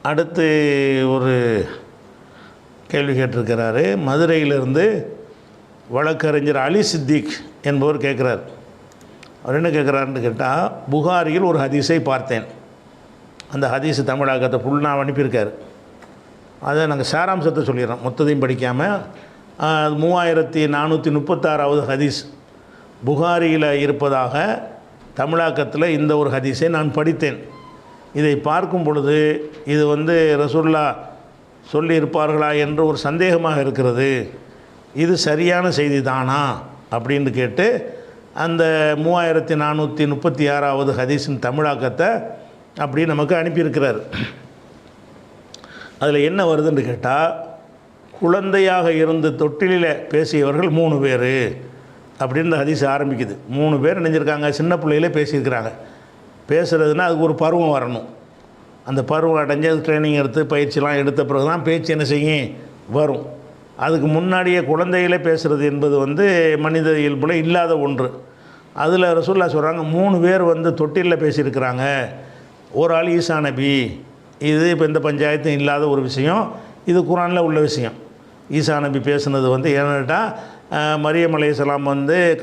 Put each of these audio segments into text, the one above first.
அடுத்து ஒரு கேள்வி கேட்டிருக்கிறாரு. மதுரையிலிருந்து வழக்கறிஞர் அலி சித்திக் என்பவர் கேட்குறார். அவர் என்ன கேட்குறாருன்னு கேட்டால், புகாரியில் ஒரு ஹதீஸை பார்த்தேன். அந்த ஹதீஸ் தமிழாக்கத்தை ஃபுல்லாக அனுப்பியிருக்காரு. அதை நாங்கள் சாராம்சத்தை சொல்லிடுறோம், மொத்தத்தையும் படிக்காமல். 3436வது ஹதீஸ் புகாரியில் இருப்பதாக தமிழாக்கத்தில் இந்த ஒரு ஹதீஸை நான் படித்தேன். இதை பார்க்கும் பொழுது இது ரசூலுல்லா சொல்லியிருப்பார்களா என்று ஒரு சந்தேகமாக இருக்கிறது. இது சரியான செய்தி தானா அப்படின்னு கேட்டு அந்த 3436வது ஹதீஸின் தமிழாக்கத்தை அப்படி நமக்கு அனுப்பியிருக்கிறார். அதில் என்ன வருதுன்னு கேட்டால், குழந்தையாக இருந்து தொட்டிலில் பேசியவர்கள் 3 பேர் அப்படின்னு இந்த ஹதீஸ் ஆரம்பிக்குது. 3 பேர் நினைஞ்சிருக்காங்க, சின்ன பிள்ளையிலே பேசியிருக்கிறாங்க. பேசுகிறதுனா அதுக்கு ஒரு பருவம் வரணும். அந்த பருவம் அடைஞ்சு ட்ரைனிங் எடுத்து பயிற்சிலாம் எடுத்த பிறகு தான் பேச்சு என்ன செய்யும் வரும். அதுக்கு முன்னாடியே குழந்தைகளே பேசுகிறது என்பது மனித இயல்புல இல்லாத ஒன்று. அதில் ரசூலுல்லாஹ் சொல்கிறாங்க 3 பேர் தொட்டிலில் பேசியிருக்கிறாங்க. ஒரு ஆள் ஈசா நபி. இது இப்போ இந்த பஞ்சாயத்தும் இல்லாத ஒரு விஷயம், இது குர்ஆனில் உள்ள விஷயம். ஈசா நபி பேசுனது ஏன்னாட்டா, மரியம் அலைஹிஸ்ஸலாம்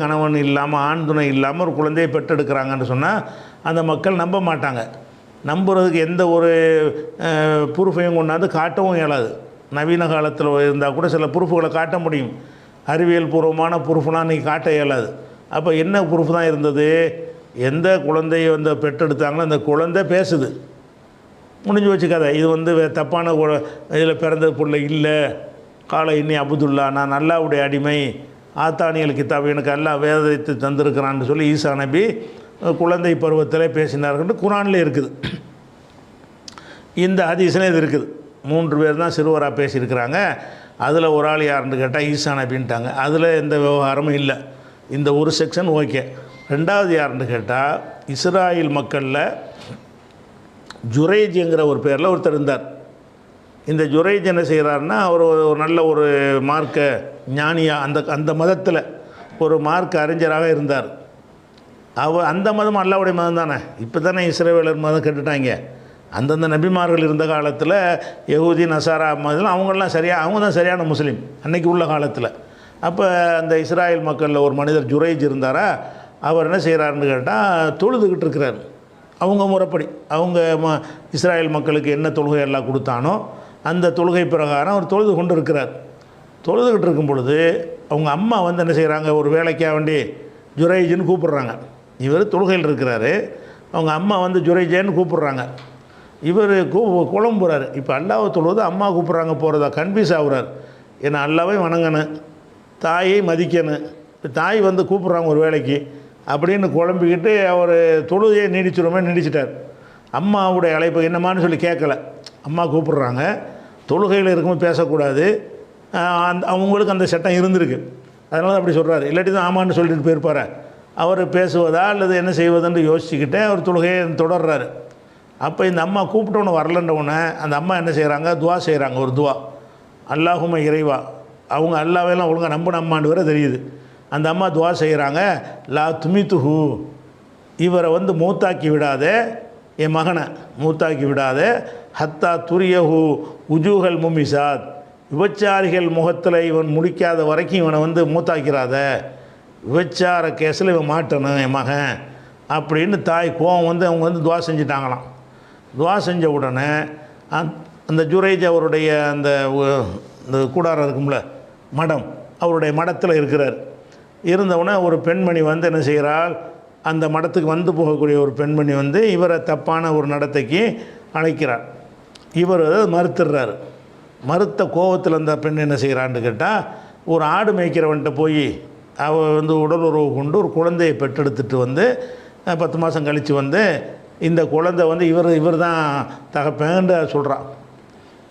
கணவன் இல்லாமல் ஆண் துணை இல்லாமல் ஒரு குழந்தையை பெற்றெடுக்கிறாங்கன்னு சொன்னால் அந்த மக்கள் நம்ப மாட்டாங்க. நம்புறதுக்கு எந்த ஒரு ப்ரூஃபையும் கொண்டாந்து காட்டவும் இயலாது. நவீன காலத்தில் இருந்தால் கூட சில ப்ரூஃபுகளை காட்ட முடியும், அறிவியல் பூர்வமான ப்ரூஃப்லாம் இன்றைக்கி காட்ட இயலாது. அப்போ என்ன ப்ரூஃப் தான் இருந்தது? எந்த குழந்தையை பெற்றெடுத்தாங்களோ அந்த குழந்தை பேசுது, முடிஞ்சு வச்சு கதை. இது தப்பான இதில் பிறந்த பிள்ளை இல்லை. காலை இன்னி அப்துல்லா, நான் அல்லாஹ்வுடைய அடிமை, ஆத்தானியல் கிதாப் எனக்கு அல்லாஹ் வேதத்தை தந்திருக்கிறான்னு சொல்லி ஈசா நபி குழந்தை பருவத்தில் பேசினார்கள் குர்ஆனில் இருக்குது. இந்த ஹதீஸில் இது இருக்குது. 3 பேர் தான் சிறுவராக பேசியிருக்கிறாங்க. அதில் ஒரு ஆள் யாருன்னு கேட்டால் ஈசா நபின்ட்டாங்க. அதில் எந்த விவகாரமும் இல்லை. இந்த ஒரு செக்ஷன் ஓகே. 2வது யாருன்னு கேட்டால், இஸ்ராயில் மக்களில் ஜுரைஜ்ங்கிற ஒரு பேரில் ஒருத்தர் இருந்தார். இந்த ஜுரைஜ் என்ன செய்கிறாருன்னா, அவர் ஒரு நல்ல ஒரு மார்க்க ஞானியாக அந்த மதத்தில் ஒரு மார்க்க அறிஞராக இருந்தார். அந்த மதம் அல்லாஹ்வுடைய மதம் தானே. இப்போ தானே இஸ்ரவேலர் மதம் கட்டுட்டாங்க. அந்தந்த நபிமார்கள் இருந்த காலத்தில் யஹூதி நசாரா மதம் அவங்களாம் அவங்க தான் சரியான முஸ்லீம் அன்றைக்கி உள்ள காலத்தில். அப்போ அந்த இஸ்ராயல் மக்களில் ஒரு மனிதர் ஜுரைஜ் இருந்தாரா, அவர் என்ன செய்கிறாருன்னு கேட்டால் தொழுதுகிட்டு இருக்கிறார். அவங்க முறைப்படி அவங்க இஸ்ராயல் மக்களுக்கு என்ன தொழுகை எல்லாம் கொடுத்தானோ அந்த தொழுகை பிரகாரம் அவர் தொழுது கொண்டு இருக்கிறார். தொழுதுகிட்டு இருக்கும் பொழுது அவங்க அம்மா என்ன செய்கிறாங்க, ஒரு வேலைக்காக வேண்டி ஜுரைஜின்னு கூப்பிட்றாங்க. இவர் தொழுகையில் இருக்கிறாரு, அவங்க அம்மா ஜுரைஜேன்னு கூப்பிட்றாங்க. இவர் குழம்புறார். இப்போ அல்லாவை தொழுவது அம்மா கூப்பிட்றாங்க போகிறதா கன்ஃபியூஸ் ஆகுறார். ஏன்னா அல்லாவை வணங்கணும், தாயை மதிக்கணும். இப்போ தாய் கூப்பிட்றாங்க ஒரு வேலைக்கு அப்படின்னு குழம்பிக்கிட்டு அவர் தொழுகையை நீடிச்சிட்டார். அம்மாவுடைய அழைப்பு என்னமான்னு சொல்லி கேட்கல. அம்மா கூப்பிட்றாங்க, தொழுகையில் இருக்கும்போது பேசக்கூடாது, அவங்களுக்கு அந்த சட்டம் இருந்திருக்கு, அதனால தான் அப்படி சொல்கிறார். இல்லாட்டி தான் ஆமான்னு சொல்லிட்டு போயிருப்பார். அவர் பேசுவதா அல்லது என்ன செய்வதுன்னு யோசிச்சுக்கிட்டே அவர் தொழுகையை தொடர்றாரு. அப்போ இந்த அம்மா கூப்பிட்டோன்னு வரலன்றவுடனே அந்த அம்மா என்ன செய்கிறாங்க, துவா செய்கிறாங்க. ஒரு துவா, அல்லாஹும்ம இறைவா. அவங்க அல்லாவையெல்லாம் ஒழுங்காக நம்பின வர தெரியுது. அந்த அம்மா துவா செய்கிறாங்க, லா துமித்துஹு, இவரை மூத்தாக்கி விடாதே, என் மகனை மூத்தாக்கி விடாதே, ஹத்தா துரியஹு உஜூஹல் முமிசாத், விபச்சாரிகள் முகத்தில் இவன் முடிக்காத வரைக்கும் இவனை மூத்தாக்கிறாத, விபச்சார கேஸில் இவன் மாட்டணும் என் மகன் அப்படின்னு தாய் கோவம் அவங்க துவா செஞ்சிட்டாங்களாம். துவா செஞ்ச உடனே அந்த ஜுரைஜ் அவருடைய அந்த கூடாரம் இருக்கும்ல மடம், அவருடைய மடத்தில் இருக்கிறார். இருந்தவுடனே ஒரு பெண்மணி என்ன செய்கிறாள், அந்த மடத்துக்கு போகக்கூடிய ஒரு பெண்மணி இவரை தப்பான ஒரு நடத்தைக்கு அழைக்கிறார். இவர் மறுத்துடுறார். மறுத்த கோபத்தில் அந்த பெண் என்ன செய்கிறான்னு கேட்டால், ஒரு ஆடு மேய்க்கிறவன்ட்ட போய் அவள் உடல் உறவு கொண்டு ஒரு குழந்தையை பெற்றெடுத்துட்டு 10 மாதம் கழித்து இந்த குழந்தை இவர் தான் தகப்பேன்னு சொல்கிறான்.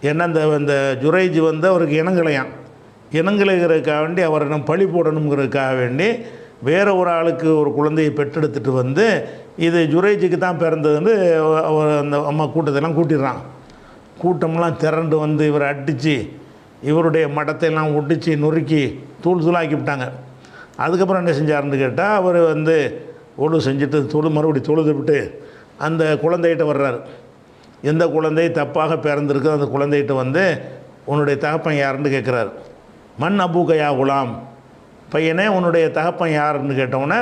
ஏன்னா இந்த ஜுரைஜ் அவருக்கு இனங்கலையான், இனங்கலைகிறதுக்காக வேண்டி அவரை நம்ம பழி போடணுங்கிறதுக்காக வேண்டி வேறு ஒரு ஆளுக்கு ஒரு குழந்தையை பெற்றெடுத்துட்டு இது ஜுரைஜுக்கு தான் பிறந்ததுன்னு அவர் அந்த அம்மா கூட்டத்தெல்லாம் கூட்டிடுறான். கூட்டம்லாம் திரண்டு இவரை அடித்து இவருடைய மடத்தையெல்லாம் ஒட்டிச்சு நொறுக்கி தூள் தூளாக்கி விட்டாங்க. அதுக்கப்புறம் என்ன செஞ்சாருன்னு கேட்டால், அவர் ஒழு செஞ்சுட்டு மறுபடியும் தொழுது விட்டு அந்த குழந்தைகிட்ட வர்றார். எந்த குழந்தை தப்பாக பிறந்திருக்கு அந்த குழந்தைகிட்ட வந்து உன்னுடைய தகப்பன் யாருன்னு கேட்குறாரு. மண் அபூகையா குலாம், பையனே உன்னுடைய தகப்பன் யாருன்னு கேட்டவுடனே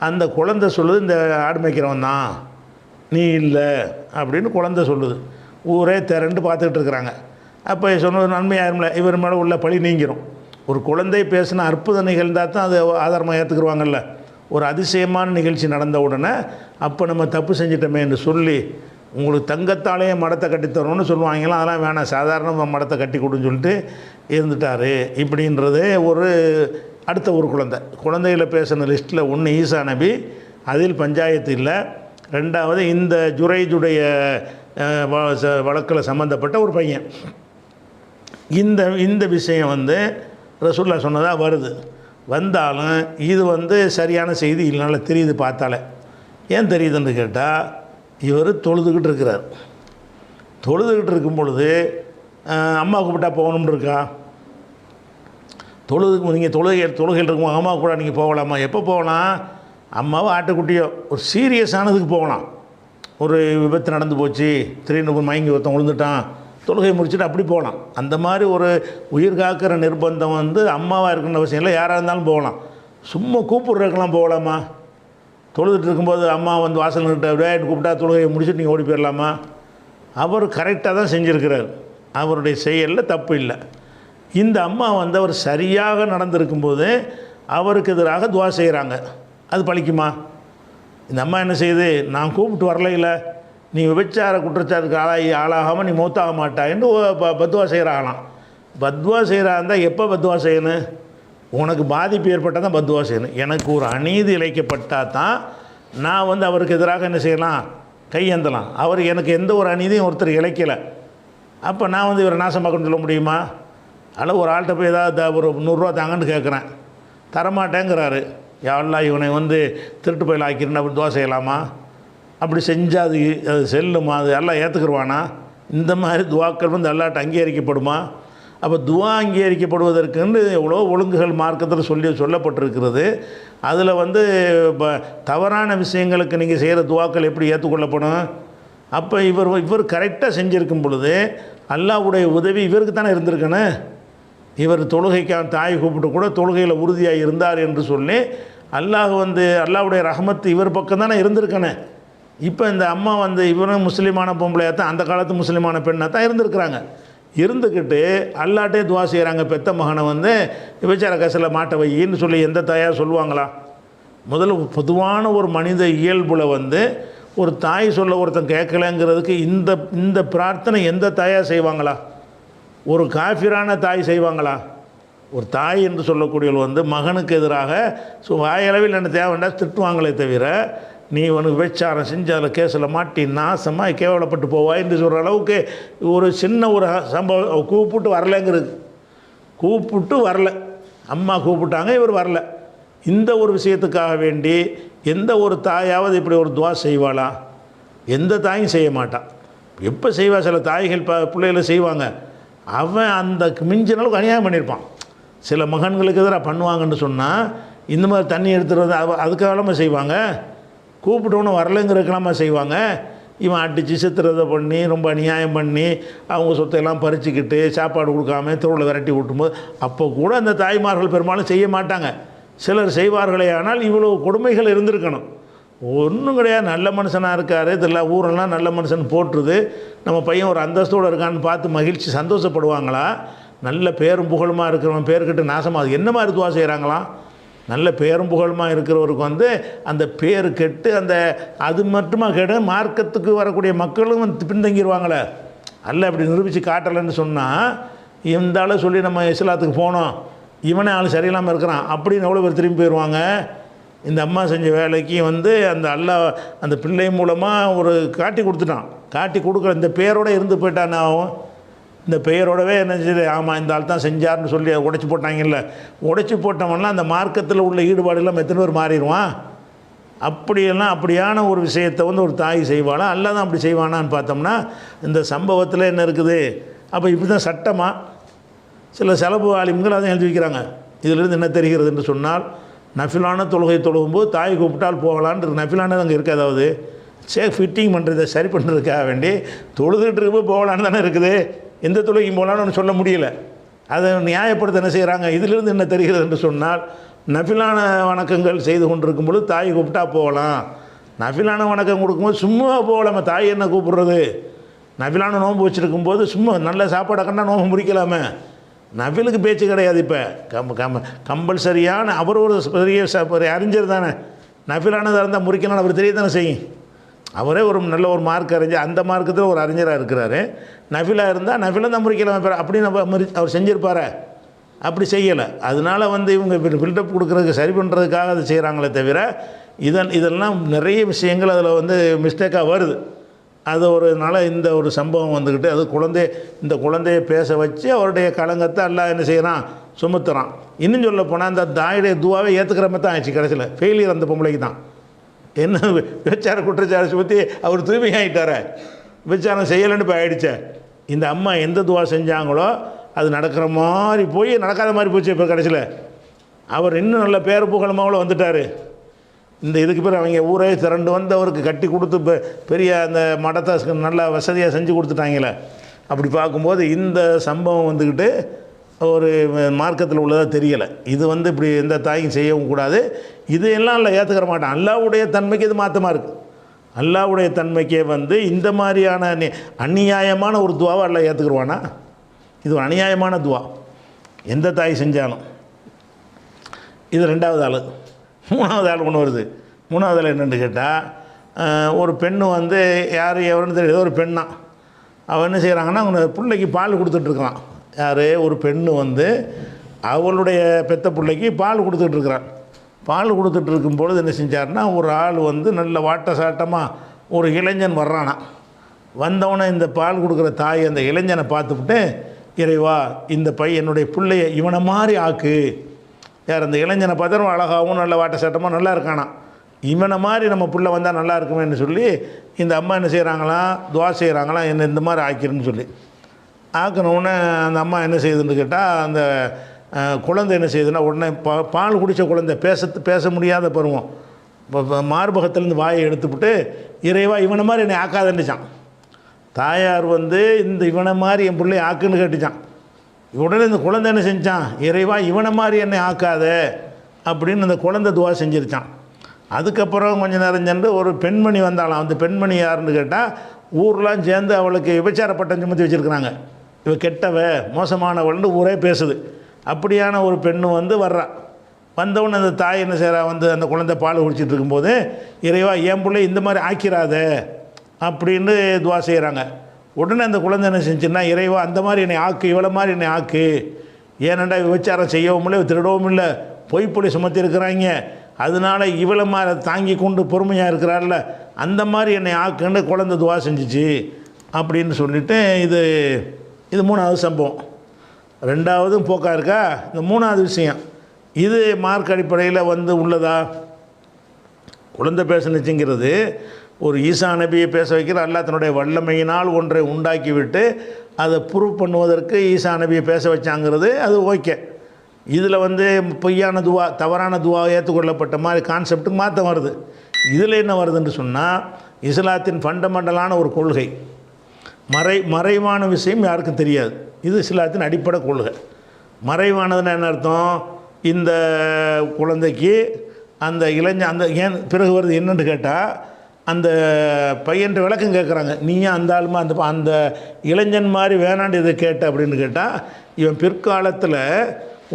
அந்த குழந்தை சொல்லுது, இந்த ஆடு மேய்க்கிறவன் தான், நீ இல்லை அப்படின்னு குழந்தை சொல்லுது. ஊரே திரண்டு பார்த்துக்கிட்டு இருக்கிறாங்க. அப்போ சொன்ன நன்மையாயிரும்ல, இவர் மேலே உள்ள பழி நீங்கிரும். ஒரு குழந்தை பேசின அற்புத நிகழ்ந்தால் தான் அது ஆதாரமாக ஏற்றுக்குருவாங்கல்ல. ஒரு அதிசயமான நிகழ்ச்சி நடந்த உடனே அப்போ நம்ம தப்பு செஞ்சிட்டோமே என்று சொல்லி, உங்களுக்கு தங்கத்தாலேயே மடத்தை கட்டித்தரோன்னு சொல்லுவாங்களாம். அதெல்லாம் வேணாம், சாதாரண மடத்தை கட்டி கொடுன்னு சொல்லிட்டு இருந்துட்டார். இப்படின்றதே ஒரு அடுத்த ஒரு குழந்தைகளை பேசின லிஸ்ட்டில் ஒன்று ஈசா நபி, அதில் பஞ்சாயத்து இல்லை. ரெண்டாவது இந்த ஜுரைஜுடைய வழக்கில் சம்மந்தப்பட்ட ஒரு பையன். இந்த விஷயம் வந்து ரசூலுல்லாஹ் சொன்னதாக வருது. வந்தாலும் இது வந்து சரியான செய்தி இல்லைனால தெரியுது பார்த்தாலே. ஏன் தெரியுதுன்னு கேட்டால், இவர் தொழுதுகிட்டு இருக்கிறார். தொழுதுகிட்டு இருக்கும் பொழுது அம்மா கூப்பிட்டா போகணும்னு இருக்கா? நீங்கள் தொழுகையில் இருக்கும் அம்மா கூட நீங்கள் போகலாமா? எப்போ போகலாம்? அம்மாவோ ஆட்டுக்குட்டியோ ஒரு சீரியஸானதுக்கு போகலாம். ஒரு விபத்து நடந்து போச்சு, திடீர்னு மயங்கி ஒருத்தன் விழுந்துட்டான், தொழுகை முடிச்சுட்டு அப்படி போகலாம். அந்த மாதிரி ஒரு உயிர் காக்கிற நிர்பந்தம் வந்து அம்மாவாக இருக்குன்ற அவசியம் இல்லை, யாராக இருந்தாலும் போகலாம். சும்மா கூப்பிட்றதுக்கெல்லாம் போகலாமா? தொழுதுட்டு இருக்கும்போது அம்மா வந்து வாசல்கிட்ட அப்படியே கூப்பிட்டா தொழுகையை முடிச்சுட்டு நீங்கள் ஓடி போயிடலாமா? அவர் கரெக்டாக தான் செஞ்சுருக்கிறார், அவருடைய செயலில் தப்பு இல்லை. இந்த அம்மா வந்து அவர் சரியாக நடந்திருக்கும்போது அவருக்கு எதிராக துவா செய்கிறாங்க, அது பழிக்குமா? இந்த அம்மா என்ன செய்யுது, நான் கூப்பிட்டு வரல, இல்லை நீ விபச்சார குற்றச்சாட்டுக்கு ஆளாகாமல் நீ மௌத்தாக மாட்டான்னு பத்வா செய்கிறாங்களாம். பத்வா செய்கிறா இருந்தால் எப்போ பத்வா செய்யணும்? உனக்கு பாதிப்பு ஏற்பட்டால் தான் பத்வா செய்யணும். எனக்கு ஒரு அநீதி இழைக்கப்பட்டால் தான் நான் வந்து அவருக்கு எதிராக என்ன செய்யலாம், கையேந்தலாம். அவர் எனக்கு எந்த ஒரு அநீதியும் ஒருத்தர் இழைக்கலை, அப்போ நான் வந்து இவரை நாசமாக்கணும்னு சொல்ல முடியுமா? அதில் ஒரு ஆள்கிட்ட போய் ஏதாவது ஒரு 100 ரூபா தாங்கன்னு கேட்குறேன், தரமாட்டேங்கிறாரு. யாரெல்லாம் இவனை வந்து திருட்டு பயில ஆக்கிருன்னு அப்படி துவா செய்யலாமா? அப்படி செஞ்சால் அது செல்லுமா? அது எல்லாம் ஏற்றுக்குருவானா? இந்த மாதிரி துவாக்கள் வந்து எல்லாட்ட அங்கீகரிக்கப்படுமா? அப்போ துவா அங்கீகரிக்கப்படுவதற்குன்னு எவ்வளோ ஒழுங்குகள் மார்க்கத்தில் சொல்லப்பட்டிருக்கிறது. அதில் வந்து தவறான விஷயங்களுக்கு நீங்கள் செய்கிற துவாக்கள் எப்படி ஏற்றுக்கொள்ளப்படும்? அப்போ இவர் கரெக்டாக செஞ்சுருக்கும் பொழுது அல்லாஹ்வுடைய உதவி இவருக்கு தானே இருந்திருக்கணும். இவர் தொழுகைக்கான தாய் கூப்பிட்டு கூட தொழுகையில் உறுதியாக இருந்தார் என்று சொல்லி அல்லாஹ் வந்து அல்லாஹ்வுடைய ரஹமத்து இவர் பக்கம் தானே இருந்திருக்கணும். இப்போ இந்த அம்மா வந்து இவரும் முஸ்லீமான பொம்பளையாக தான், அந்த காலத்து முஸ்லீமான பெண்ணாக தான் இருந்திருக்கிறாங்க. இருந்துக்கிட்டு அல்லாட்டே துவா செய்கிறாங்க, பெத்த மகனை வந்து விபச்சார கசில் மாட்ட வையின்னு சொல்லி எந்த தாயாக சொல்லுவாங்களா? முதல்ல பொதுவான ஒரு மனித இயல்புல வந்து ஒரு தாய் சொல்ல ஒருத்தன் கேட்கலங்கிறதுக்கு இந்த பிரார்த்தனை எந்த தாயாக செய்வாங்களா? ஒரு காஃபிரான தாய் செய்வாங்களா? ஒரு தாய் என்று சொல்லக்கூடியவள் வந்து மகனுக்கு எதிராக வாயளவில் என்ன தேவைண்டா திட்டுவாங்களே தவிர, நீ உனக்கு விபச்சாரம் செஞ்சு அதில் கேஸில் மாட்டி நாசமாக கேவலப்பட்டு போவாய் என்று சொல்கிற அளவுக்கு ஒரு சின்ன ஒரு சம்பவம் கூப்பிட்டு வரலைங்கிறது. கூப்பிட்டு வரல, அம்மா கூப்பிட்டாங்க, இவர் வரல. இந்த ஒரு விஷயத்துக்காக வேண்டி எந்த ஒரு தாயாவது இப்படி ஒரு துவா செய்வாளா? எந்த தாயும் செய்ய மாட்டான். எப்போ செய்வா? சில தாய்கள் பிள்ளைகளை செய்வாங்க, அவன் அந்த மிஞ்சின அளவுக்கு அநியாயம் பண்ணியிருப்பான். சில மகன்களுக்கு எதிராக பண்ணுவாங்கன்னு சொன்னால் இந்த மாதிரி தண்ணி எடுத்துகிட்டு வந்து அதுக்காகலாமா செய்வாங்க? கூப்பிட்டோன்னு வரலைங்கிறதுக்கெல்லாமா செய்வாங்க? இவன் அடித்து சித்திரதை பண்ணி ரொம்ப அநியாயம் பண்ணி அவங்க சொத்தையெல்லாம் பறிச்சுக்கிட்டு சாப்பாடு கொடுக்காம தெருவில் விரட்டி விட்டும்போது அப்போ கூட அந்த தாய்மார்கள் பெரும்பாலும் செய்ய மாட்டாங்க. சிலர் செய்வார்களே, ஆனால் இவ்வளோ கொடுமைகள் இருந்திருக்கணும். ஒன்றும் கிடையாது, நல்ல மனுஷனாக இருக்கார், இதெல்லாம் ஊரெல்லாம் நல்ல மனுஷன் போட்டுருது, நம்ம பையன் ஒரு அந்தஸ்தோடு இருக்கான்னு பார்த்து மகிழ்ச்சி சந்தோஷப்படுவாங்களா? நல்ல பேரும் புகழுமா இருக்கிறவன் பேர்கிட்ட நாசமாக அது என்ன மாதிரி துவா செய்கிறாங்களாம்? நல்ல பேரும் புகழுமா இருக்கிறவருக்கு வந்து அந்த பேர் கெட்டு அந்த அது மட்டுமா கேட்டு மார்க்கத்துக்கு வரக்கூடிய மக்களும் பின்தங்கிடுவாங்களே. அல்ல அப்படி நிரூபித்து காட்டலைன்னு சொன்னால் இந்த ஆளை சொல்லி நம்ம இஸ்லாத்துக்கு போனோம், இவனே ஆள் சரியில்லாமல் இருக்கிறான் அப்படின்னு எவ்வளோ பேர் திரும்பி போயிடுவாங்க. இந்த அம்மா செஞ்ச வேலைக்கு வந்து அந்த அல்லாஹ் அந்த பிள்ளை மூலமாக ஒரு காட்டி கொடுத்துட்டான். காட்டி கொடுக்குற இந்த பேரோடு இருந்து போயிட்டான். ஆகும் இந்த பெயரோடவே என்ன செய்யுது, ஆமாம் இந்த ஆள் தான் செஞ்சார்னு சொல்லி உடைச்சி போட்டாங்கல்ல. உடைச்சி போட்டவன்லாம் அந்த மார்க்கத்தில் உள்ள ஈடுபாடுலாம் எத்தனை பேர் மாறிடுவான்? அப்படியான ஒரு விஷயத்தை வந்து ஒரு தாய் செய்வானா? அல்ல தான் அப்படி செய்வானான்னு பார்த்தோம்னா இந்த சம்பவத்தில் என்ன இருக்குது? அப்போ இப்படி தான் சட்டமாக சில செலவு ஆலிம்கள் அதை எழுதி வைக்கிறாங்க. இதிலிருந்து என்ன தெரிகிறது என்று சொன்னால், நஃபிலான தொழுகை தொழுகும்போது தாய் கூப்பிட்டால் போகலான்னு நஃபிலானது அங்கே இருக்காதாவது ஃபிட்டிங் பண்ணுறதை சரி பண்ணுறதுக்காக வேண்டி தொழுதுகிட்டு இருக்கும்போது போகலான்னு தானே இருக்குது, எந்த தொழுகையும் போகலான்னு ஒன்று சொல்ல முடியல. அதை நியாயப்படுத்த என்ன செய்கிறாங்க, இதிலிருந்து என்ன தெரிகிறது என்று சொன்னால், நஃபிலான வணக்கங்கள் செய்து கொண்டிருக்கும் பொழுது தாய் கூப்பிட்டா போகலாம். நஃபிலான வணக்கம் கொடுக்கும்போது சும்மா போகலாமா, தாய் என்ன கூப்பிட்றது? நஃபிலான நோன்பு வச்சுருக்கும்போது சும்மா நல்ல சாப்பாடை கண்டா நோன்பு முடிக்கலாமே. நஃபிலுக்கு பேச்சு கிடையாது. இப்போ கம்பல்சரியான அவர் ஒரு பெரிய அறிஞர் தானே, நஃபிலானதாக இருந்தால் முறிக்கலாம்னு அவர் தெரிய தானே செய்யும். அவரே ஒரு நல்ல ஒரு மார்க் அறிஞர், அந்த மார்க்கத்தில் ஒரு அறிஞராக இருக்கிறாரு. நஃபிலாக இருந்தால் நஃபிலாக தான் முறிக்கலாம் அப்படின்னு அவர் செஞ்சுருப்பார். அப்படி செய்யலை. அதனால் இவங்க பில்டப் கொடுக்குறதுக்கு சரி பண்ணுறதுக்காக அதை செய்கிறாங்களே தவிர, இதெல்லாம் நிறைய விஷயங்கள் அதில் மிஸ்டேக்காக வருது. அது ஒரு நாள் இந்த ஒரு சம்பவம் வந்துக்கிட்டு, அது இந்த குழந்தையை பேச வச்சு அவருடைய களங்கத்தை எல்லாம் என்ன செய்கிறான், சுமத்துறான். இன்னும் சொல்ல போனால் அந்த தாயுடைய துவாவை ஏற்றுக்கிற மாதிரி தான் ஆயிடுச்சு. கடைசியில் ஃபெயிலியர் அந்த பொம்பளைக்கு தான். என்ன விபச்சார குற்றச்சாட்டு சுற்றி அவர் தூய்மையாகிட்டார, விபச்சாரம் செய்யலைன்னு இப்போ ஆயிடுச்சே. இந்த அம்மா எந்த துவா செஞ்சாங்களோ அது நடக்கிற மாதிரி போய் நடக்காத மாதிரி போச்சு. இப்போ கடைசியில் அவர் இன்னும் நல்ல பேர் புகழமாவில் வந்துட்டார். இந்த இதுக்கு பேர் அவங்க ஊரே திரண்டு அவருக்கு கட்டி கொடுத்து பெரிய அந்த மடத்தை நல்லா வசதியாக செஞ்சு கொடுத்துட்டாங்களே. அப்படி பார்க்கும்போது இந்த சம்பவம் வந்துக்கிட்டு ஒரு மார்க்கத்தில் உள்ளதாக தெரியலை. இது இப்படி எந்த தாயும் செய்யவும் கூடாது. இது எல்லாம் இல்லை, ஏற்றுக்கிற மாட்டான். அல்லாஹ்வுடைய தன்மைக்கு இது மாற்றமாக இருக்குது. அல்லாஹ்வுடைய தன்மைக்கே இந்த மாதிரியான அநியாயமான ஒரு துவாவை அல்லாஹ் ஏற்றுக்குருவானா? இது ஒரு அநியாயமான துவா, எந்த தாய் செஞ்சாலும். இது ரெண்டாவது ஆள். மூணாவது ஆள் ஒன்று வருது. மூணாவது ஆள் என்னென்னு கேட்டால், ஒரு பெண்ணு யார் எவருன்னு தெரியாது, ஒரு பெண்ணா அவள் என்ன செய்கிறாங்கன்னா, அவங்க பிள்ளைக்கு பால் கொடுத்துட்ருக்குறான். யார்? ஒரு பெண்ணு அவளுடைய பெத்த பிள்ளைக்கு பால் கொடுத்துட்ருக்குறான். பால் கொடுத்துட்டு இருக்கும்பொழுது என்ன செஞ்சார்னா, ஒரு ஆள் நல்ல வாட்ட சாட்டமாக ஒரு இளைஞன் வர்றானா. வந்தவொடனே இந்த பால் கொடுக்குற தாய் அந்த இளைஞனை பார்த்துக்கிட்டு, இறைவா இந்த என்னுடைய பிள்ளைய இவனை மாதிரி ஆக்கு. யார்? அந்த இளைஞனை பார்த்தா அழகாகவும் நல்ல வாட்ட சாட்டமாக நல்லா இருக்கானா. இவனை மாதிரி நம்ம பிள்ளை வந்தால் நல்லா இருக்குமேன்னு சொல்லி இந்த அம்மா என்ன செய்கிறாங்களாம், துவா செய்கிறாங்களாம், என்ன இந்த மாதிரி ஆக்கிருன்னு சொல்லி. ஆக்கினவுடனே அந்த அம்மா என்ன செய்யுதுன்னு கேட்டால், அந்த குழந்தை என்ன செய்யுதுன்னா, உடனே பால் குடித்த குழந்தை பேச முடியாத பருவம், மார்பகத்திலேருந்து வாயை எடுத்துவிட்டு, இறைவா இவனை மாதிரி என்னை ஆக்காதன்னுச்சான். தாயார் இந்த இவனை மாதிரி என் பிள்ளையை ஆக்குன்னு கேட்டுச்சான். உடனே இந்த குழந்தை என்ன செஞ்சான், இறைவா இவனை மாதிரி என்னை ஆக்காத அப்படின்னு அந்த குழந்தை துவா செஞ்சிருச்சான். அதுக்கப்புறம் கொஞ்சம் நேரம் சென்று ஒரு பெண்மணி வந்தாலாம். அந்த பெண்மணி யாருன்னு கேட்டால், ஊர்லாம் சேர்ந்து அவளுக்கு விபச்சார பட்டம் சுமத்தி வச்சுருக்குறாங்க. இவ கெட்டவ மோசமானவள்னு ஊரே பேசுது. அப்படியான ஒரு பெண்ணு வர்றா. வந்தவுடனே அந்த தாய் என்ன செய்கிறா, அந்த குழந்தை பால் குடிச்சிட்டு இருக்கும்போது, இறைவா என் பிள்ளை இந்த மாதிரி ஆக்கிறாத அப்படின்னு துவா செய்கிறாங்க. உடனே அந்த குழந்தை என்ன செஞ்சுன்னா, இறைவா அந்த மாதிரி என்னை ஆக்கு, இவ்வளோ மாதிரி என்னை ஆக்கு. ஏனண்டா விபச்சாரம் செய்யவும் இல்லை, திருடவும் இல்லை, பொய்ப்பொழி சுமத்தி இருக்கிறாங்க. அதனால் இவ்வளோ மாதிரி தாங்கி கொண்டு பொறுமையாக இருக்கிறார்ல, அந்த மாதிரி என்னை ஆக்குன்னு குழந்தை துவா செஞ்சிச்சு அப்படின்னு சொல்லிவிட்டு, இது மூணாவது சம்பவம். ரெண்டாவதும் போக்கா இருக்கா. இந்த மூணாவது விஷயம் இது மார்க் அடிப்படையில் உள்ளதா? குழந்தை பேசணுச்சுங்கிறது ஒரு ஈசா நபியை பேச வைக்கிற அல்லாஹ் தன்னுடைய வல்லமையினால் ஒன்றை உண்டாக்கிவிட்டு அதை ப்ரூவ் பண்ணுவதற்கு ஈசா நபியை பேச வச்சாங்கிறது அது ஓகே. இதில் பொய்யான துவா, தவறான துவா ஏற்றுக்கொள்ளப்பட்ட மாதிரி கான்செப்ட்டுக்கு மாற்றம் வருது. இதில் என்ன வருதுன்னு சொன்னால், இஸ்லாத்தின் ஃபண்டமெண்டலான ஒரு கொள்கை, மறைவான விஷயம் யாருக்கும் தெரியாது. இது இஸ்லாத்தின் அடிப்படை கொள்கை. மறைவானதுன்னு என்ன அர்த்தம்? இந்த குழந்தைக்கு அந்த இளைஞன் ஏன் பிறகு வருது என்னன்னு கேட்டால், அந்த பையன்ட்டு விளக்கம் கேட்குறாங்க. நீயும் அந்த ஆளுமா அந்த இளைஞன் மாதிரி வேணாண்டு இதை கேட்ட அப்படின்னு கேட்டால், இவன் பிற்காலத்தில்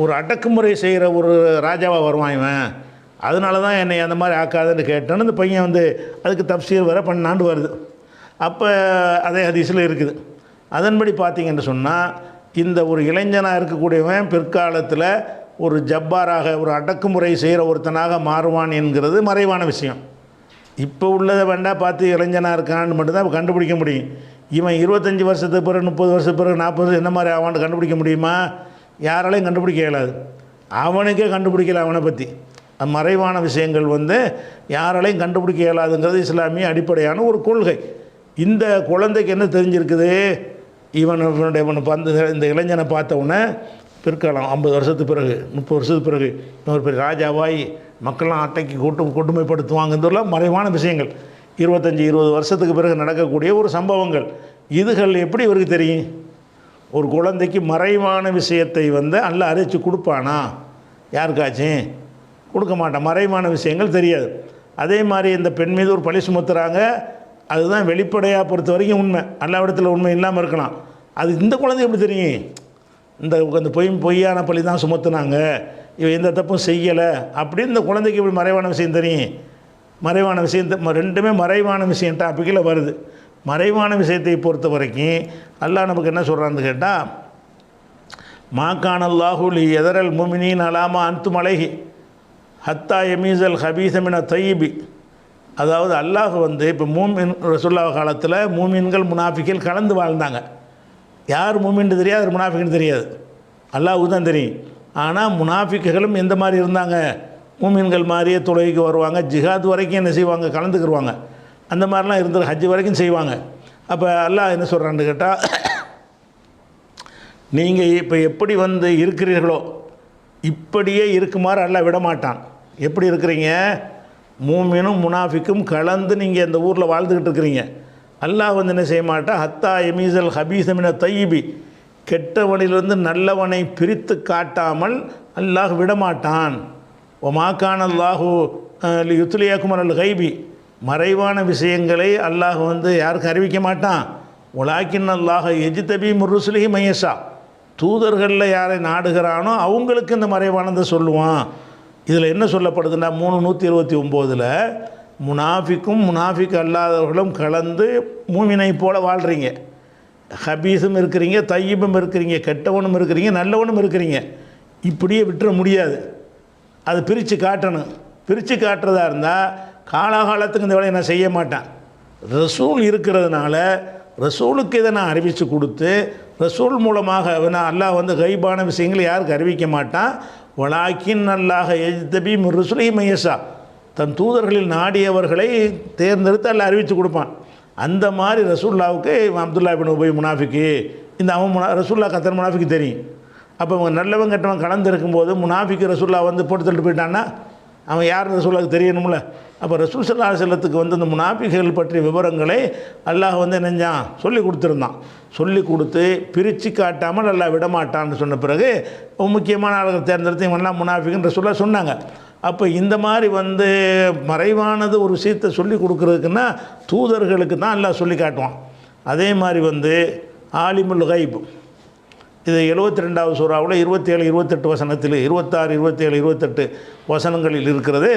ஒரு அடக்குமுறை செய்கிற ஒரு ராஜாவாக வருவான் இவன், அதனால தான் என்னை அந்த மாதிரி ஆக்காதுன்னு கேட்டேன்னு இந்த பையன் அதுக்கு தப்சீர் வர பண்ணாண்டு வருது. அப்போ அதே ஹதீஸில் இருக்குது. அதன்படி பார்த்திங்கன்னு சொன்னால், இந்த ஒரு இளைஞனாக இருக்கக்கூடியவன் பிற்காலத்தில் ஒரு ஜப்பாராக, ஒரு அடக்குமுறை செய்கிற ஒருத்தனாக மாறுவான் என்கிறது மறைவான விஷயம். இப்போ உள்ளதை வேண்டாம் பார்த்து இளைஞனாக இருக்கான்னு மட்டும்தான் கண்டுபிடிக்க முடியும். இவன் 25 வருஷத்துக்கு பிறகு, 30 வருஷத்துக்கு பிறகு, 40 என்ன மாதிரி ஆவான்னு கண்டுபிடிக்க முடியுமா? யாராலையும் கண்டுபிடிக்க இயலாது. அவனுக்கே கண்டுபிடிக்கல அவனை பற்றி. மறைவான விஷயங்கள் யாராலையும் கண்டுபிடிக்க இயலாதுங்கிறது இஸ்லாமிய அடிப்படையான ஒரு கொள்கை. இந்த குழந்தைக்கு என்ன தெரிஞ்சிருக்குது? இவனுடைய இந்த இளைஞனை பார்த்தவுடனே பிற்காலம் 50 வருஷத்துக்கு பிறகு, 30 வருஷத்துக்கு பிறகு இன்னொரு பெரிய ராஜாவாய் மக்கள்லாம் அட்டைக்கு கொடுமைப்படுத்துவாங்கன்றதுலாம் மறைவான விஷயங்கள். 25-20 வருஷத்துக்கு பிறகு நடக்கக்கூடிய ஒரு சம்பவங்கள். இதுகள் எப்படி இவருக்கு தெரியும்? ஒரு குழந்தைக்கு மறைவான விஷயத்தை அல்லாஹ் அறிவிச்சு கொடுப்பானா? யாருக்காச்சும் கொடுக்க மாட்டான். மறைவான விஷயங்கள் தெரியாது. அதே மாதிரி இந்த பெண் மீது ஒரு பழி சுமத்துறாங்க, அதுதான் வெளிப்படையாக பொறுத்த வரைக்கும் உண்மை. அல்லாவிடத்தில் உண்மை இல்லாமல் இருக்கலாம். அது இந்த குழந்தை எப்படி தெரியும்? இந்த பொய்யான பழி தான் சுமத்துனாங்க, இவன் எந்த தப்பும் செய்யலை அப்படின்னு இந்த குழந்தைக்கு இப்படி மறைவான விஷயம் தெரியும்? மறைவான விஷயம் ரெண்டுமே மறைவான விஷயம் டாப்பிக்கில் வருது. மறைவான விஷயத்தை பொறுத்த வரைக்கும் அல்லாஹ் நமக்கு என்ன சொல்கிறான்னு கேட்டால், மாக்கானல்லாஹு லி எதரல் முமினின் அலாமா அன்து மலைஹி ஹத்தா எமீசல் ஹபீசமின தையிபி. அதாவது அல்லாஹ் இப்போ மூமின் ரசூல்லா காலத்தில் மூமின்கள் முனாஃபிக்கள் கலந்து வாழ்ந்தாங்க. யார் மூமின்னு தெரியாது, யார் முனாஃபிக்னு தெரியாது, அல்லாஹ்வுக்கு தான் தெரியும். ஆனால் முனாஃபிக்குகளும் எந்த மாதிரி இருந்தாங்க? மூமின்கள் மாதிரியே தொழுகைக்கு வருவாங்க, ஜிஹாத் வரைக்கும் என்ன செய்வாங்க? கலந்துக்கிடுவாங்க. அந்த மாதிரிலாம் இருந்தது, ஹஜ் வரைக்கும் செய்வாங்க. அப்போ அல்லாஹ் என்ன சொல்கிறான்னு கேட்டால், நீங்கள் இப்போ எப்படி இருக்கிறீர்களோ இப்படியே இருக்குமாறு அல்லாஹ் விடமாட்டான். எப்படி இருக்கிறீங்க? மூமினும் முனாஃபிக்கும் கலந்து நீங்கள் இந்த ஊரில் வாழ்ந்துக்கிட்டு இருக்கிறீங்க. அல்லாஹ் என்ன செய்ய மாட்டான்? ஹத்தா எமீசல் ஹபீசமின தையிபி, கெட்டவனிலிருந்து நல்லவனை பிரித்து காட்டாமல் அல்லாஹ் விடமாட்டான். ஒமாக்கான் அல்லாஹூ யுத்லியாக்குமர் அல் கைபி, மறைவான விஷயங்களை அல்லாஹ் யாருக்கும் அறிவிக்க மாட்டான். உலாக்கின் அல்லாஹ் எஜிதபி முருசுலிஹி மையஷா, தூதர்களில் யாரை நாடுகிறானோ அவங்களுக்கு இந்த மறைவானதை சொல்லுவான். இதில் என்ன சொல்லப்படுதுன்னா 329 முனாஃபிக்கும் முனாஃபிக் அல்லாதவர்களும் கலந்து மூமினை போல வாழ்கிறீங்க. ஹபீஸும் இருக்கிறீங்க, தையிபும் இருக்கிறீங்க, கெட்டவனும் இருக்கிறீங்க, நல்லவனும் இருக்கிறீங்க. இப்படியே விட்டுற முடியாது. அது பிரித்து காட்டணும். பிரித்து காட்டுறதா இருந்தால் காலாகாலத்துக்கு இந்த வேலையை நான் செய்ய மாட்டேன். ரசூல் இருக்கிறதுனால ரசூலுக்கு இதை நான் அறிவித்து கொடுத்து, ரசூல் மூலமாக அல்லாஹ் கைபான விஷயங்களை யாருக்கு அறிவிக்க மாட்டான். வலாக்கின் அல்லாஹ் எஜ்தபி முருசுலி மையசா, தன் தூதர்களில் நாடியவர்களை தேர்ந்தெடுத்து அல்லாஹ் அறிவித்து கொடுப்பான். அந்த மாதிரி ரசூல்லாவுக்கு அப்துல்லா பின் உபை முனாஃபிக்கு, இந்த அவன் ரசூல்லா கத்தர் முனாஃபிக்கு தெரியும். அப்போ அவங்க நல்லவன் கெட்டவன் கலந்து இருக்கும்போது முனாஃபிக்கு ரசூல்லா போட்டு தள்ளிட்டு போயிட்டான்னா அவன் யார் ரசூல்லாவுக்கு தெரியணும்ல. அப்போ ரசூல் ஸல்லல்லாஹு அலைஹி வஸல்லத்துக்கு இந்த முனாஃபிக்குகள் பற்றிய விவரங்களை அல்லாஹ் என்னஞ்சான் சொல்லி கொடுத்துருந்தான். சொல்லி கொடுத்து பிரித்து காட்டாமல் அல்லாஹ் விடமாட்டான்னு சொன்ன பிறகு முக்கியமான ஆளுகள் தேர்ந்தெடுத்து இவங்கெல்லாம் முனாஃபிக்குன்னு ரசூல்லா சொன்னாங்க. அப்போ இந்த மாதிரி மறைவானது ஒரு விஷயத்தை சொல்லி கொடுக்குறதுக்குன்னா தூதர்களுக்கு தான் அல்லாஹ் சொல்லி காட்டுவான். அதே மாதிரி ஆலிமுல் கைப், இது 72வது சூறாவில் 27-28 வசனத்தில் 26, 27, 28 வசனங்களில் இருக்கிறது.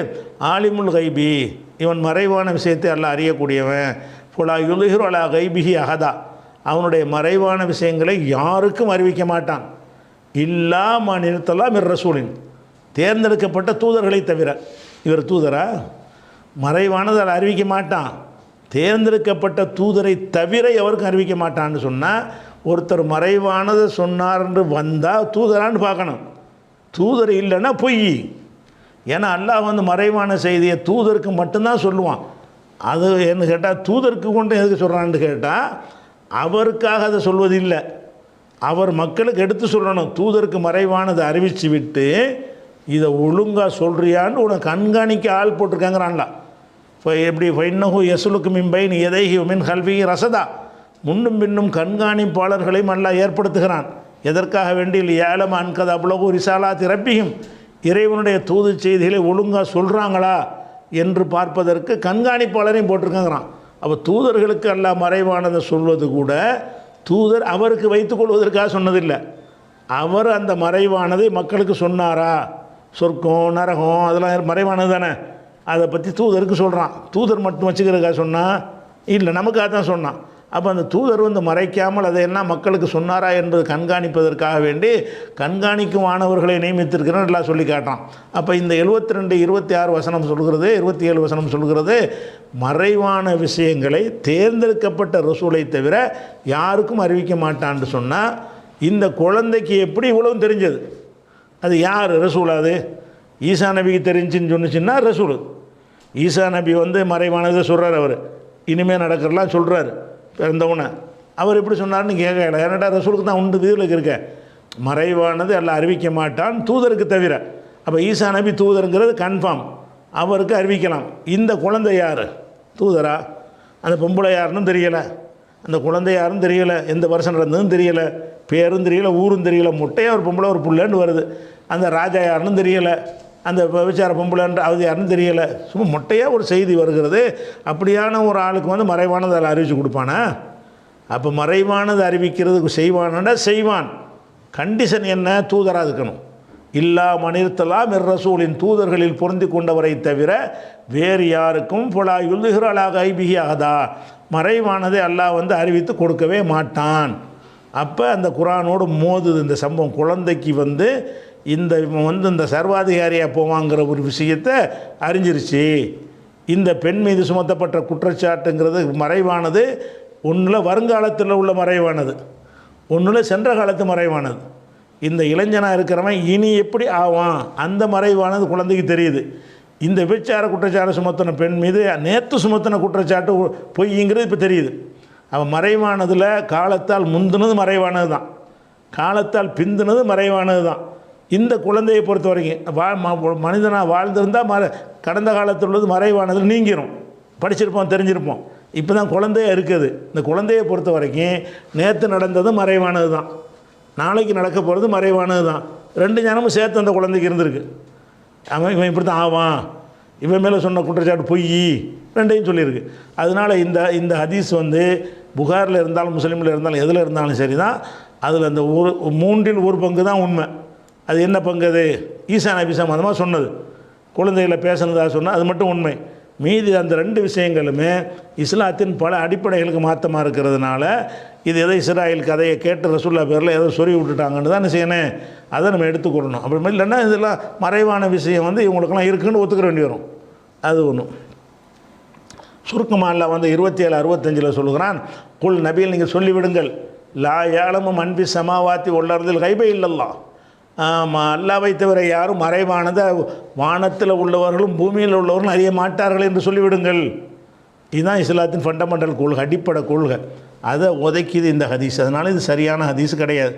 ஆலிமுல் கைபி, இவன் மறைவான விஷயத்தை அல்லாஹ் அறியக்கூடியவன். ஃபுலா யுல்ஹிரு அலா கைபிஹி அஹதா, அவனுடைய மறைவான விஷயங்களை யாருக்கும் அறிவிக்க மாட்டான். இல்லா மாநிலத்தல்லா மிர் ரசூலின், தேர்ந்தெடுக்கப்பட்ட தூதர்களை தவிர. இவர் தூதரா? மறைவானது அதை அறிவிக்க மாட்டான். தேர்ந்தெடுக்கப்பட்ட தூதரை தவிர எவருக்கும் அறிவிக்க மாட்டான்னு சொன்னால், ஒருத்தர் மறைவானதை சொன்னார்ன்னு வந்தால் தூதரான்னு பார்க்கணும். தூதர் இல்லைன்னா பொய். ஏன்னா அல்லாஹ் மறைவான செய்தியை தூதருக்கு மட்டும்தான் சொல்லுவான். அது என்ன கேட்டால், தூதருக்கு கொண்டு எதுக்கு சொல்கிறான்னு கேட்டால், அவருக்காக அதை சொல்வது இல்லை, அவர் மக்களுக்கு எடுத்து சொல்லணும். தூதருக்கு மறைவானதை அறிவித்து விட்டு இதை ஒழுங்காக சொல்கிறியான்னு உனக்கு கண்காணிக்க ஆள் போட்டிருக்காங்கிறான்ல. இப்போ எப்படி ஃபைன்னஹு யஸ்லுக்கு மின்பைன் எதைஹி மின் ஹல்ஃபி ரசதா, முன்னும் பின்னும் கண்காணிப்பாளர்களையும் அல்லாஹ் ஏற்படுத்துகிறான். எதற்காக வேண்டி ஏலம் அன்கது அவ்வளவு ரிசாலா திரப்பியும், இறைவனுடைய தூது செய்திகளை ஒழுங்காக சொல்கிறாங்களா என்று பார்ப்பதற்கு கண்காணிப்பாளரையும் போட்டிருக்காங்கிறான். அப்போ தூதர்களுக்கு அல்லாஹ் மறைவானதை சொல்வது கூட தூதர் அவருக்கு வைத்துக்கொள்வதற்காக சொன்னதில்லை. அவர் அந்த மறைவானதை மக்களுக்கு சொன்னாரா? சொர்க்கம் நரகம் அதெல்லாம் மறைவானது தானே, அதை பற்றி தூதருக்கு சொல்கிறான். தூதர் மட்டும் வச்சுக்கிறதுக்காக சொன்னால் இல்லை, நமக்காக தான் சொன்னான். அப்போ அந்த தூதர் மறைக்காமல் அதையெல்லாம் மக்களுக்கு சொன்னாரா என்பது கண்காணிப்பதற்காக வேண்டி கண்காணிக்கும் மாணவர்களை நியமித்திருக்கிறேன் எல்லாம் சொல்லி காட்டான். அப்போ இந்த 72, 26 வசனம் சொல்கிறது, 27 வசனம் சொல்கிறது, மறைவான விஷயங்களை தேர்ந்தெடுக்கப்பட்ட ரசூலை தவிர யாருக்கும் அறிவிக்க மாட்டான்னு சொன்னால், இந்த குழந்தைக்கு எப்படி இவ்வளவு தெரிஞ்சது? அது யார் ரசூல்? அது ஈசா நபிக்கு தெரிஞ்சுன்னு சொன்னிச்சுன்னா ரசூல். ஈசா நபி மறைவானதை சொல்கிறார். அவர் இனிமேல் நடக்கிறலாம் சொல்கிறார் பிறந்தவனை. அவர் எப்படி சொன்னார்னு கேட்கல. ஏன்னாடா ரசூலுக்கு தான் உண்டு வீதியில் இருக்க, மறைவானது எல்லாம் அறிவிக்க மாட்டான் தூதருக்கு தவிர. அப்போ ஈசா நபி தூதருங்கிறது கன்ஃபார்ம், அவருக்கு அறிவிக்கலாம். இந்த குழந்தை யார்? தூதரா? அந்த பொம்பளை யாருன்னு தெரியலை, அந்த குழந்தை யாருன்னு தெரியலை, எந்த வருஷம் நடந்ததுன்னு தெரியலை, பேரும் தெரியலை, ஊரும் தெரியலை, முட்டையாக ஒரு பொம்பளை ஒரு புள்ளன்னு வருது. அந்த ராஜா யாருன்னு தெரியலை, அந்த விபச்சார பொம்பளைன்ற அது யாருன்னு தெரியலை, சும்மா மொட்டையாக ஒரு செய்தி வருகிறது. அப்படியான ஒரு ஆளுக்கு வந்து மறைவானது அதில் அறிவித்து கொடுப்பானா? அப்போ மறைவானது அறிவிக்கிறதுக்கு செய்வானா? செய்வான். கண்டிஷன் என்ன? தூதராக இருக்கணும். இல்லா மனிதலாம் ரசூலின் தூதர்களில் பொருந்தி கொண்டவரை தவிர வேறு யாருக்கும் புலா யுல்லுகிறாளாக ஐபிகி ஆகதா, மறைவானதை அல்லாஹ் வந்து அறிவித்து கொடுக்கவே மாட்டான். அப்போ அந்த குரானோடு மோதுது இந்த சம்பவம். குழந்தைக்கு வந்து இந்த சர்வாதிகாரியாக போவாங்கிற ஒரு விஷயத்தை அறிஞ்சிருச்சு. இந்த பெண் மீது சுமத்தப்பட்ட குற்றச்சாட்டுங்கிறது மறைவானது. ஒன்றில் வருங்காலத்தில் உள்ள மறைவானது, ஒன்றில் சென்ற காலத்து மறைவானது. இந்த இளைஞனாக இருக்கிறவன் இனி எப்படி ஆவான், அந்த மறைவானது குழந்தைக்கு தெரியுது. இந்த விபச்சார குற்றச்சாட்டு சுமத்தின பெண் மீது நேற்று சுமத்தின குற்றச்சாட்டு பொய்ங்கிறது இப்போ தெரியுது. அவன் மறைவானதில் காலத்தால் முந்தினது மறைவானது தான், காலத்தால் பிந்தினது மறைவானது தான். இந்த குழந்தையை பொறுத்த வரைக்கும் மனிதனாக வாழ்ந்திருந்தால் கடந்த காலத்தில் உள்ளது மறைவானதில் நீங்கிரும். படிச்சிருப்போம், தெரிஞ்சிருப்போம். இப்போ தான் குழந்தையாக இருக்குது. இந்த குழந்தையை பொறுத்த வரைக்கும் நேற்று நடந்தது மறைவானது தான், நாளைக்கு நடக்க போகிறது மறைவானது தான். ரெண்டு ஞானமும் சேர்த்து அந்த குழந்தைக்கு இருந்திருக்கு. இவன் இப்படி தான் ஆவான், இவன் மேலே சொன்ன குற்றச்சாட்டு பொய், ரெண்டையும் சொல்லியிருக்கு. அதனால் இந்த ஹதீஸ் வந்து புகாரில் இருந்தாலும் முஸ்லீமில் இருந்தாலும் எதில் இருந்தாலும் சரி தான். அதில் அந்த மூன்றில் ஒரு பங்கு தான் உண்மை. அது என்ன பங்கு? அது ஈசா நபி சம்பந்தமாக சொன்னது, குழந்தைகளை பேசுனதாக சொன்னால் அது மட்டும் உண்மை. மீதி அந்த ரெண்டு விஷயங்களுமே இஸ்லாத்தின் பல அடிப்படைகளுக்கு மாற்றமாக இருக்கிறதுனால இது எதை இஸ்ராயல் கதையை கேட்டு ரசூல்லா பேரில் ஏதோ சொறி விட்டுட்டாங்கன்னு தான் என்ன செய்யணும், அதை நம்ம எடுத்துக்கொள்ளணும். அப்படி இல்லைன்னா இதெல்லாம் மறைவான விஷயம் வந்து இவங்களுக்கெல்லாம் இருக்குன்னு ஒத்துக்கிற வேண்டி வரும். அது ஒன்றும் சுருக்கமாக இல்லை வந்து 27:65 சொல்லுகிறான், குல் நபியில் நீங்கள் சொல்லிவிடுங்கள், லா யாலமும் அன்பி சமாவாத்தி உள்ளறதில் கைபே இல்லல்லா, அல்லாவை தவிர யாரும் மறைவானதை வானத்தில் உள்ளவர்களும் பூமியில் உள்ளவர்களும் அறிய மாட்டார்கள் என்று சொல்லிவிடுங்கள். இதுதான் இஸ்லாத்தின் ஃபண்டமெண்டல் கொள்கை, அடிப்படை கொள்கை. அதை உதைக்கிது இந்த ஹதீஸ். அதனால் இது சரியான ஹதீஸ் கிடையாது.